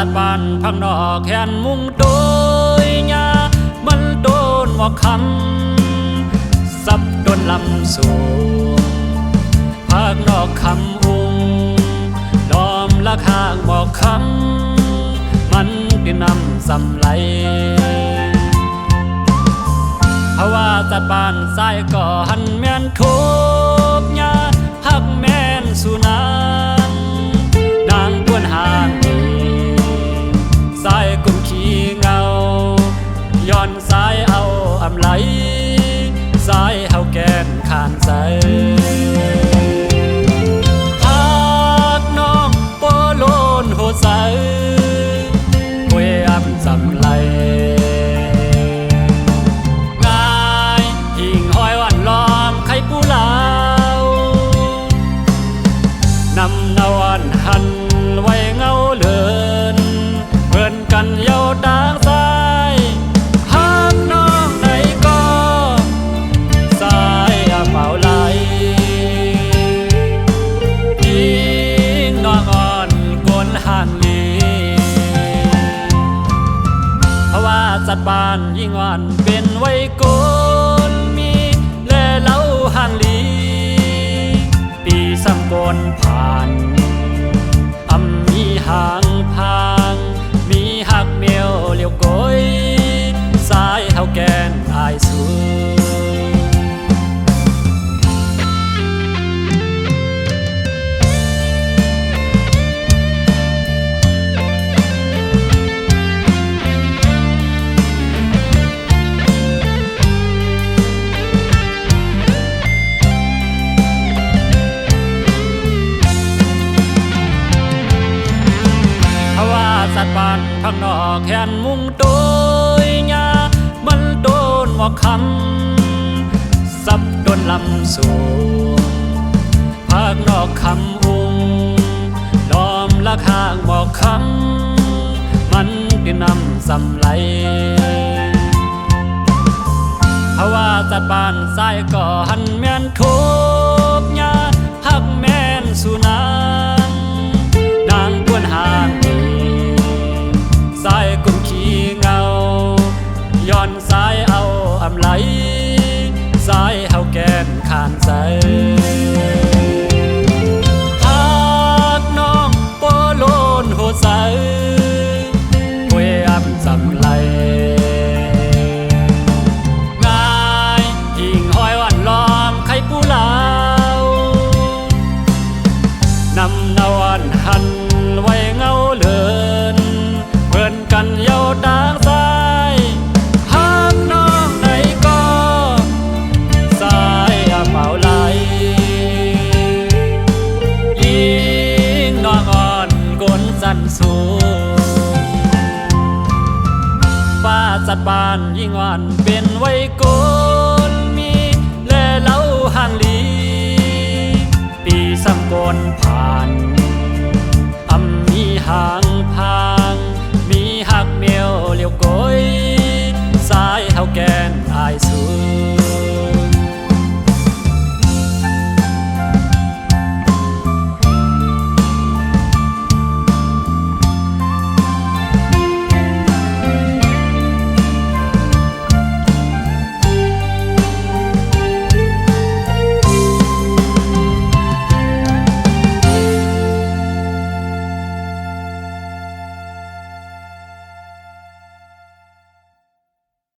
ดบ้านพังนอกแขนมุงโดยยามันโดนหมอกคำซับโดนลำสูงภาคนอกคำอุ้งล้อมละข้างหมอกคำมันดินนำสำไหลเพราะว่าจัดบ้านสายก่อหันแม่นทุบยาหักแม่นสุนัขนางกวนห่างดีสายกุมขี้เงาย้อนสายเอาอำไหลสายเฮาแกนขานใสหักน้องโปโลนโหใสป่วยอำสำไหลนำนวันหันไว้เงาเลือนเพื่อนกันเยาดางสายหักน้องไหนก็สายเมาไหลยิงน้องอ่อนกวนห่างลีเพราะว่าจัดบ้านยิ่งอ่อนเป็นไว้โกนมีแลเล่าห่างลีปีสังกนผ่านมีหางพางมีหักเมียวเลี้ยวก้อยสายเฮาแกนอายสูสัดบ้านพังนอกแขนมุงโดยยามันโดนหมอกคำซับโดนลำสูงภาคนอกคำอุ้งล้อมละข้างหมอกคำมันดินนำสำไหลเพราะว่าจัดบ้านสายก่อหันแม่นทุบยาหักแม่นสุนัขนางกวนห่างสายกุมขี้เงาย้อนสายเอาอำไหลสายเฮาแกนขานใสหักน้องโปโลนโหใสป่วยอำสำไหลง่ายหิ่งห้อยวันล้อมไข่ปูลาวนำนวันหันไว้เงาเลือนเพื่อนกันเยาดางสายหักน้องไหนก็สายเมาไหลยิงน้องอ่อนกนสั่นสูงป้าจัดบ้านยิ่งอ่อนเป็นไว้โก